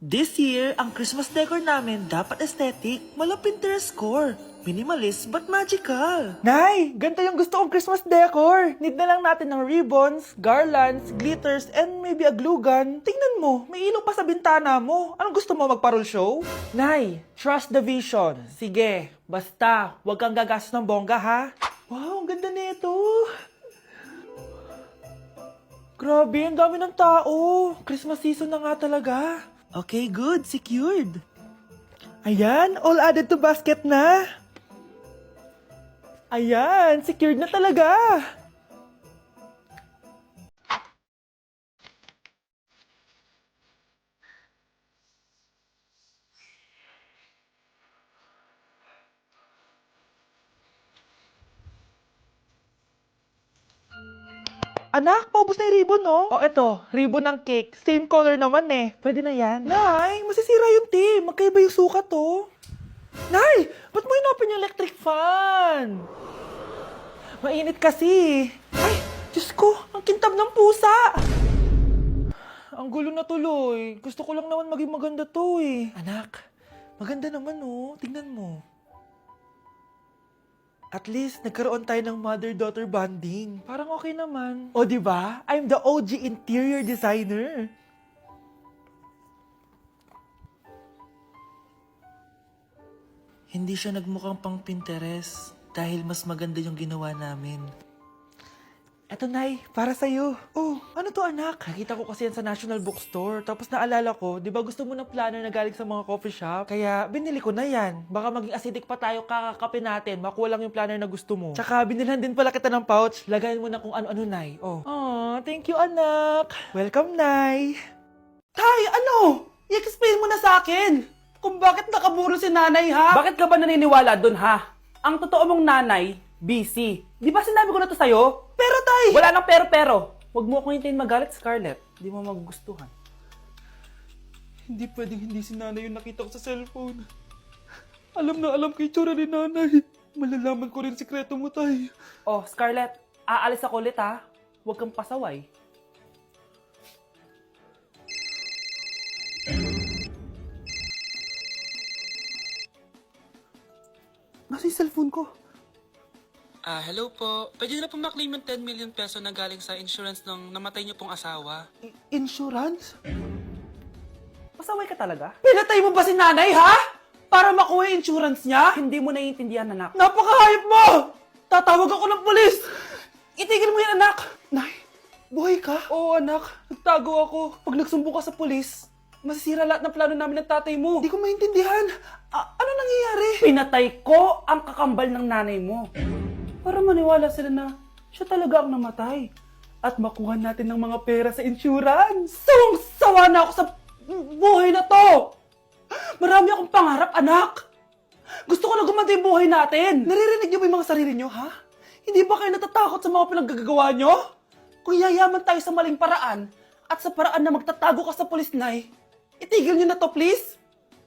This year, ang Christmas decor namin dapat aesthetic, mala Pinterest score. Minimalist but magical. Nay, ganito yung gusto kong Christmas decor. Need na lang natin ng ribbons, garlands, glitters, and maybe a glue gun. Tingnan mo, may ilaw pa sa bintana mo. Anong gusto mo, magparol show? Nay, trust the vision. Sige, basta, huwag kang gagastos ng bongga ha. Wow, ang ganda nito. Grabe, ang dami ng tao. Christmas season na nga talaga. Okay, good. Secured. Ayan, all added to basket na. Ayan, secured na talaga. Anak, paubos na yung ribbon, no? O, eto, ribbon ng cake. Same color naman eh. Pwede na yan. Nay, masisira yung team. Magkaiba yung sukat, oh. Nay, ba't mo inopin yung electric fan? Mainit kasi. Ay, Diyos ko, ang kintab ng pusa. Ang gulo na tuloy. Gusto ko lang naman maging maganda to eh. Anak, maganda naman oh. Tingnan mo. At least, nagkaroon tayo ng mother-daughter bonding. Parang okay naman. O, di ba? I'm the OG interior designer. Hindi siya nagmukhang pang Pinterest dahil mas maganda yung ginawa namin. Eto, Nay, para sa'yo. Oh, ano to, anak? Nakita ko kasi yan sa National Bookstore. Tapos naalala ko, di ba gusto mo ng planner na galing sa mga coffee shop? Kaya binili ko na yan. Baka maging acidic pa tayo kakakape natin. Makuha lang yung planner na gusto mo. Tsaka binilhan din pala kita ng pouch. Lagayan mo na kung ano-ano, Nay. Oh. Aw, thank you, anak. Welcome, Nay. Tay, ano? I-explain mo na sa akin. Kung bakit nakaburo si nanay, ha? Bakit ka ba naniniwala dun, ha? Ang totoo mong nanay, busy. Di ba sinabi ko na to sa'yo? Pero, Tay! Wala nang pero. Huwag mo akong hintayin magalit, Scarlett. Di mo magugustuhan. Hindi pwedeng hindi si nanay yung nakita ko sa cellphone. Alam na alam kay tsura ni nanay. Malalaman ko rin sikreto mo, Tay. Oh, Scarlett, aalis ako ulit, ha? Huwag kang pasaway. Nasa yung cellphone ko? Hello po. Pwede na po maklaim yung 10 million peso na galing sa insurance ng namatay niyo pong asawa. Insurance? Pasaway ka talaga? Pinatay mo ba si nanay, ha? Para makuha yung insurance niya? Hindi mo naiintindihan, anak. Napakahayop mo! Tatawag ako ng pulis! Itigil mo yan, anak! Nay, buhay ka? Oo, anak. Nagtago ako. Pag nagsumbong ka sa pulis, masisira lahat ng plano namin ng tatay mo. Hindi ko maintindihan. Ano nangyayari? Pinatay ko ang kakambal ng nanay mo. Para maniwala sila na siya talaga ang namatay. At makuha natin ng mga pera sa insurance. Sawang-sawa na ako sa buhay na to. Marami akong pangarap, anak. Gusto ko na gumanda yung buhay natin. Naririnig niyo ba yung mga sarili niyo, ha? Hindi ba kayo natatakot sa mga pinaggagawa niyo? Kung yayaman tayo sa maling paraan at sa paraan na magtatago ka sa pulis, Nay, itigil niyo na to, please.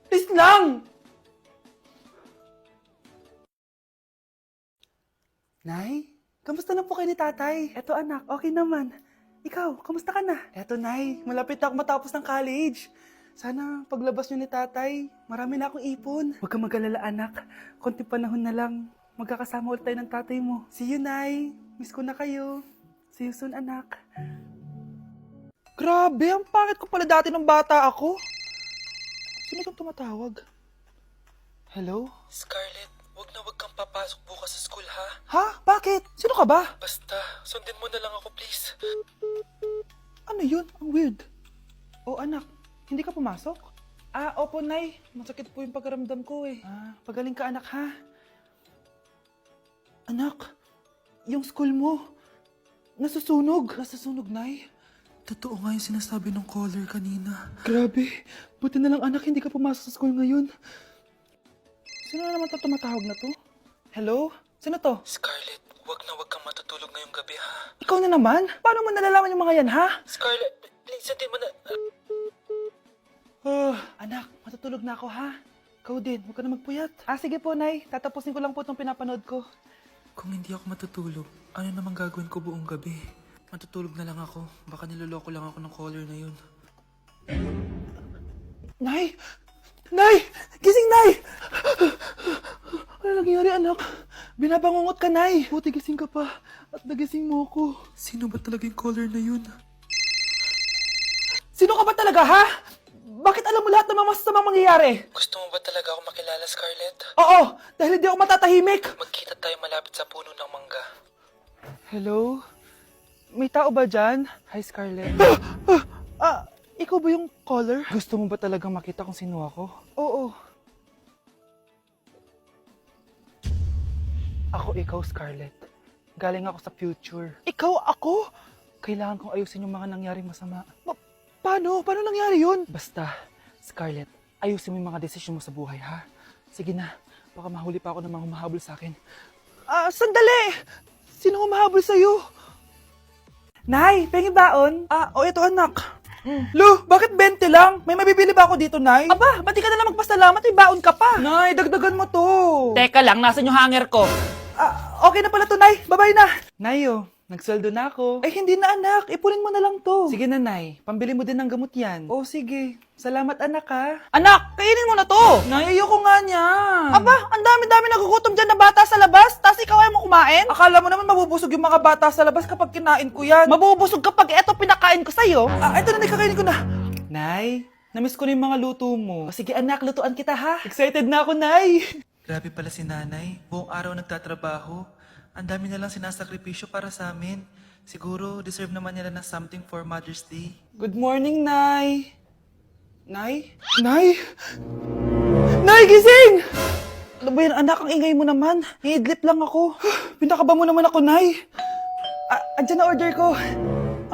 Please lang. Nay, kamusta na po kayo ni tatay? Eto anak, okay naman. Ikaw, kamusta ka na? Eto Nay, malapit na ako matapos ng college. Sana paglabas niyo ni tatay, marami na akong ipon. Huwag kang mag-alala anak, konti panahon na lang. Magkakasama ulit tayo ng tatay mo. See you, Nay. Miss ko na kayo. See you soon, anak. Grabe, ang pangit ko pala dati ng bata ako. Sino itong tumatawag? Hello? Scarlett, wag kang papasok bukas sa school, ha? Ha? Bakit? Sino ka ba? Basta, sundin mo na lang ako, please. Ano yun? Ang weird. Oh, anak, hindi ka pumasok? Opo, Nay. Masakit po yung pagkaramdam ko eh. Pagaling ka, anak, ha? Anak, yung school mo, nasusunog. Nasusunog, Nay? Totoo nga yung sinasabi ng caller kanina. Grabe. Buti na lang, anak, hindi ka pumasok sa school ngayon. Sino na naman tumatawag na to? Hello? Sino to? Scarlett, wag kang matutulog ngayong gabi, ha? Ikaw na naman? Paano mo nalalaman yung mga yan, ha? Scarlett, please, sundin mo na... Anak, matutulog na ako, ha? Ikaw din, huwag ka na magpuyat. Sige po, Nay. Tatapusin ko lang po itong pinapanood ko. Kung hindi ako matutulog, ano namang gagawin ko buong gabi? Matutulog na lang ako. Baka niloloko lang ako ng caller na yun. Nay! Nay! Gising, Nay! Ano nangyari, anak? Binabangungot ka, Nay. Buti gising ka pa. At nagising mo ako. Sino ba talaga yung caller na yun? Sino ka ba talaga, ha? Bakit alam mo lahat ng mga masasamang mangyayari? Gusto mo ba talaga ako makilala, Scarlett? Oo, dahil hindi ako matatahimik. Magkita tayo malapit sa puno ng mangga. Hello? May tao ba dyan? Hi, Scarlett. Ikaw ba yung caller? Gusto mo ba talagang makita kung sino ako? Oo. Ako ikaw, Scarlett. Galing ako sa future. Ikaw ako? Kailangan kong ayusin yung mga nangyaring masama. Paano? Paano nangyari yun? Basta, Scarlett, ayusin mo yung mga desisyon mo sa buhay, ha? Sige na, baka mahuli pa ako ng mga humahabol sa akin. Sandali! Sino humahabol sa'yo? Nay, pengi baon? Ito anak. Lu, bakit 20 lang? May mabibili ba ako dito, Nay? Aba, ba't di ka na lang magpasalamat? May baon ka pa. Nay, dagdagan mo to. Teka lang, nasan yung hanger ko? Okay na pala to, Nay. Bye-bye na. Nayo, nagsweldo na ako. Ay, hindi na, anak. Ipunin mo na lang to. Sige na, Nay. Pambili mo din ng gamot yan. Oh, sige. Salamat, anak, ha. Anak, kainin mo na to. Nay, ayoko nga niyan. Aba, ang dami-dami nagugutom dyan na bata sa labas, tas ikaw ay mo kumain? Akala mo naman mabubusog yung mga bata sa labas kapag kinain ko yan. Mabubusog kapag eto pinakain ko sa'yo? Ito na, kakainin ko na. Nay, namiss ko na yung mga luto mo. Sige, anak, lutuan kita, ha. Excited na ako, Nay. Grabe pala si nanay. Buong araw nagtatrabaho. Ang dami na lang sinasakripisyo para sa amin. Siguro, deserve naman nila ng something for Mother's Day. Good morning, Nay. Nay? Nay? Nay, gising! Ano ba yan, anak? Ang ingay mo naman. Iidlip lang ako. Pinakaba mo naman ako, Nay. Andyan na order ko.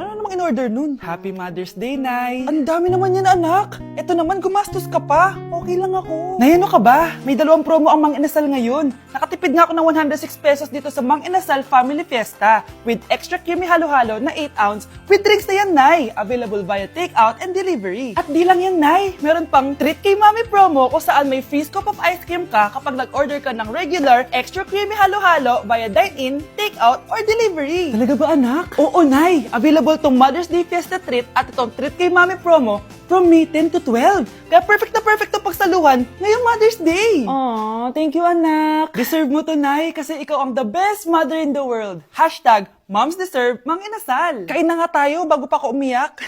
Ano namang in-order nun? Happy Mother's Day, Nay. Ang dami naman yan, anak. Eto naman, gumastos ka pa. Okay lang ako. Nay, ano ka ba? May 2 promo ang Mang Inasal ngayon. Nakatipid nga ako ng 106 pesos dito sa Mang Inasal Family Fiesta with extra creamy halo-halo na 8 ounce with drinks na yan, Nay. Available via takeout and delivery. At di lang yan, Nay. Meron pang Treat Kay Mami promo kung saan may free scoop of ice cream ka kapag nag-order ka ng regular extra creamy halo-halo via dine-in, takeout, or delivery. Talaga ba, anak? Oo, Nay. Available tong Mother's Day Fiesta Treat at itong Treat Kay Mami promo from May 10 to 12. Kaya perfect na pagsaluhan ngayong Mother's Day. Aww, thank you, anak. Deserve mo to, Nay, kasi ikaw ang the best mother in the world. #Moms deserve Mang Inasal. Kain na nga tayo bago pa ako umiyak.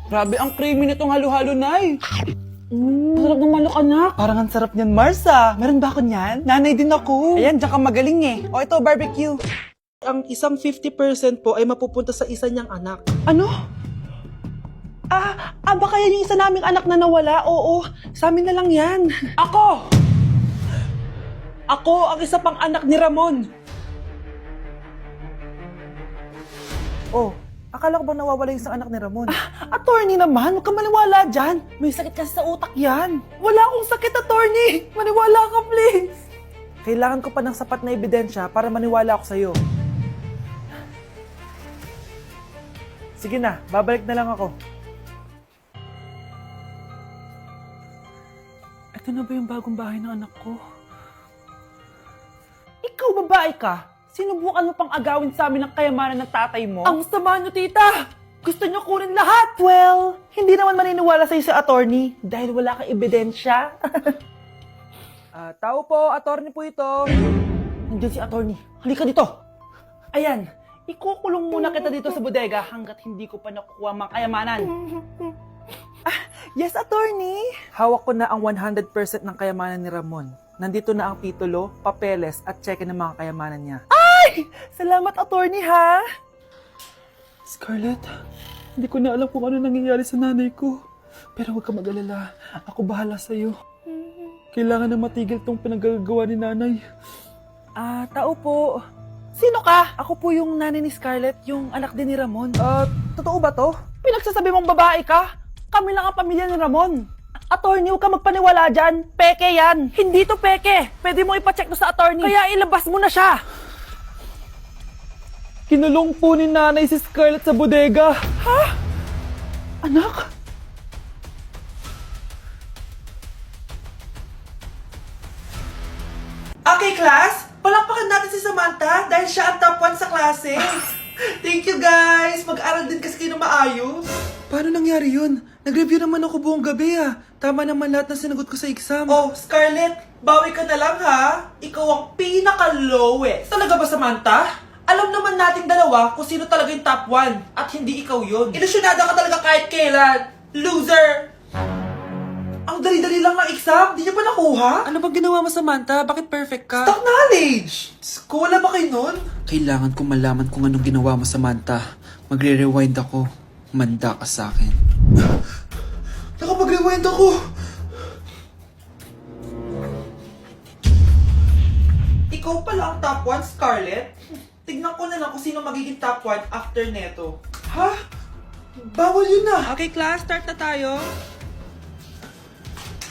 Grabe, ang creamy nitong halo-halo, Nay. Masarap ng manok, anak. Parang ang sarap niyan, Marsa. Meron ba ako niyan? Nanay din ako. Ayan, diyan ka magaling eh. O ito, barbecue. Ang isang 50% po ay mapupunta sa isa niyang anak. Ano? Baka yan yung isa naming anak na nawala? Oo, sa amin na lang yan. Ako ang isa pang anak ni Ramon. Oh, akala ko ba nawawala yung isang anak ni Ramon? Attorney naman, huwag ka maniwala dyan. May sakit kasi sa utak yan. Wala akong sakit, attorney. Maniwala ka, please. Kailangan ko pa ng sapat na ebidensya para maniwala ako sa'yo. Sige na, babalik na lang ako. Ito na ba yung bagong bahay ng anak ko? Ikaw, babae ka? Sinubukan mo pang agawin sa amin ang kayamanan ng tatay mo? Ang sama nyo, tita! Gusto nyo kunin lahat! Well, hindi naman maniniwala sa'yo sa attorney dahil wala kang ebidensya. Tao po, attorney po ito. Nandiyan si attorney. Halika dito. Ayan, ikukulong muna kita dito sa bodega hanggat hindi ko pa nakukuha mga kayamanan. Yes, attorney. Hawak ko na ang 100% ng kayamanan ni Ramon. Nandito na ang titulo, papeles at cheque ng mga kayamanan niya. Ay! Salamat, attorney, ha? Scarlett, hindi ko na alam kung ano nangyayari sa nanay ko. Pero huwag ka mag-alala. Ako bahala sa'yo. Kailangan na matigil tong pinagagawa ni nanay. Tao po. Sino ka? Ako po yung nanay ni Scarlett, yung anak din ni Ramon. Totoo ba to? Pinagsasabi mong babae ka? Kami lang ang pamilya ni Ramon. Attorney, huwag ka magpaniwala dyan. Peke yan. Hindi to peke. Pwede mo ipacheck to sa attorney. Kaya ilabas mo na siya. Kinulong po ni nanay si Scarlett sa bodega. Ha? Anak? Okay, class. Palakpakan natin si Samantha dahil siya ang top 1 sa klase. Thank you, guys. Mag-aral din kasi kayo na maayos. Paano nangyari yun? Nag-review naman ako buong gabi ah. Tama naman lahat ng sinagot ko sa exam. Oh, Scarlett, bawi ka na lang ha. Ikaw ang pinaka-lowest. Talaga ba, Samantha? Alam naman nating dalawa kung sino talaga yung top 1 at hindi ikaw yun. Ilusyonada ka talaga kahit kailan. Loser! Ang dali-dali lang ng exam, di niya pa nakuha? Ano bang ginawa mo, Samantha? Bakit perfect ka? Stock knowledge! Ko, wala ba kayo nun? Kailangan kong malaman kung anong ginawa mo, Samantha. Magre-rewind ako. Manda ka sa akin. Nakapag-rewind ako! Ikaw pala ang top 1, Scarlett? Tignan ko na lang kung sino magiging top 1 after neto. Ha? Bawal yun na! Okay, class, start na tayo.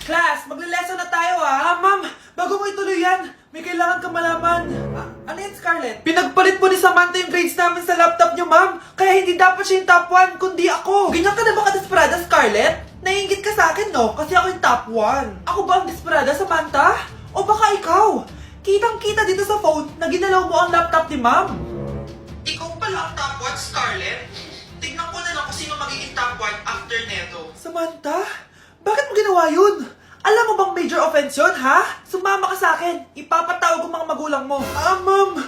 Class, magle-lesson na tayo ha! Ma'am, bago mo ituloy yan, may kailangan ka malaman. Ano yan, Scarlett? Pinagpalit po ni Samantha yung grades namin sa laptop niyo, ma'am. Kaya hindi dapat siya yung top 1, kundi ako. Ganyan ka na ba ka-desperada, Scarlett? Naiingit ka sa akin, no? Kasi ako yung top 1. Ako ba ang desperada, Samantha? O baka ikaw? Kitang-kita dito sa phone na ginalaw mo ang laptop ni ma'am. Ikaw pala ang top 1, Scarlett? Tignan ko na lang kung sino magiging top 1 after neto. Samantha? Bakit mo ginawa yun? Alam mo bang major offense yun, ha? Sumama ka sa akin. Ipapatawag ko mga magulang mo. Ma'am!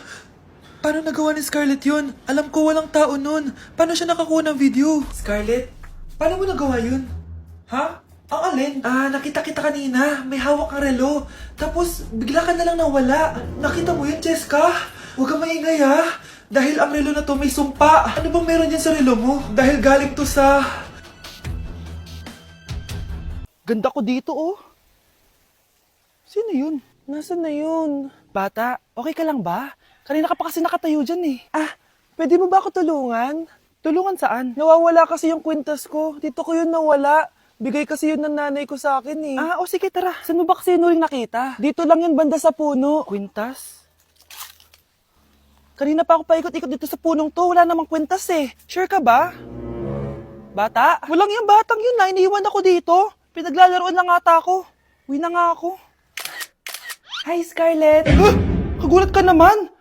Paano nagawa ni Scarlett yun? Alam ko walang tao nun. Paano siya nakakuha ng video? Scarlett, paano mo nagawa yun? Ha? Ang alin? Nakita kita kanina. May hawak kang relo. Tapos, bigla ka na lang nawala. Nakita mo yun, Cheska? Huwag kang maingay, ha? Dahil ang relo na to may sumpa. Ano bang meron yan sa relo mo? Dahil galing to sa... Ganda ko dito, oh. Sino yun? Nasaan na yun? Bata, okay ka lang ba? Kanina ka pa kasi nakatayo dyan eh. Pwede mo ba ako tulungan? Tulungan saan? Nawawala kasi yung kwintas ko. Dito ko yun nawala. Bigay kasi yun ng nanay ko sa akin eh. Sige tara. Saan mo ba kasi yun uling nakita? Dito lang yun banda sa puno. Kwintas? Kanina pa ako paikot-ikot dito sa punong to. Wala namang kwintas eh. Sure ka ba? Bata? Walang yung batang yun na. Iniwan ako dito. Pinaglalaroan lang ata ako. Uwi na nga ako. Hi, Scarlett. Kagulat ka naman.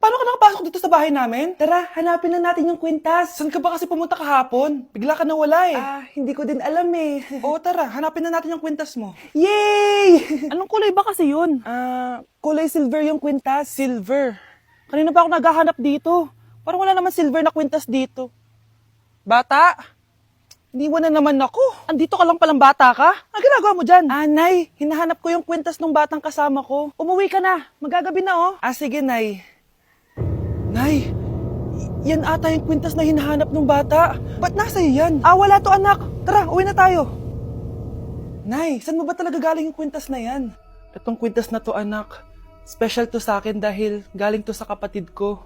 Paano ka nakapasok dito sa bahay namin? Tara, hanapin na natin yung kwintas. Saan ka ba kasi pumunta kahapon? Bigla ka nawala eh. Hindi ko din alam eh. Oo, tara, hanapin na natin yung kwintas mo. Yay! Anong kulay ba kasi yun? Kulay silver yung kwintas. Silver? Kanina pa ako naghahanap dito. Parang wala naman silver na kwintas dito. Bata! Iniwan na naman ako. Andito ka lang palang bata ka? Ang ginagawa mo dyan? Nay, hinahanap ko yung kwintas ng batang kasama ko. Umuwi ka na. Magagabi na oh. Sige, Nay. Nay, yan ata yung kwintas na hinahanap ng bata. Ba't nasa iyo yan? Wala to anak. Tara, uwi na tayo. Nay, saan mo ba talaga galing yung kwintas na yan? Itong kwintas na to anak, special to sa akin dahil galing to sa kapatid ko.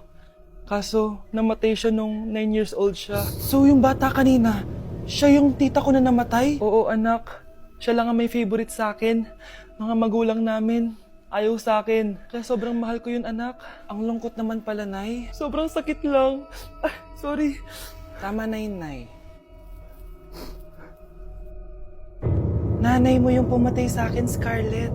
Kaso, namatay siya nung 9 years old siya. So yung bata kanina, siya yung tita ko na namatay? Oo anak, siya lang ang may favorite sa akin. Mga magulang namin, ayaw sa akin. Kaya sobrang mahal ko yun anak. Ang lungkot naman pala, Nay. Sobrang sakit lang. Sorry. Tama na yun, Nay. Nanay mo yung pumatay sa akin, Scarlett.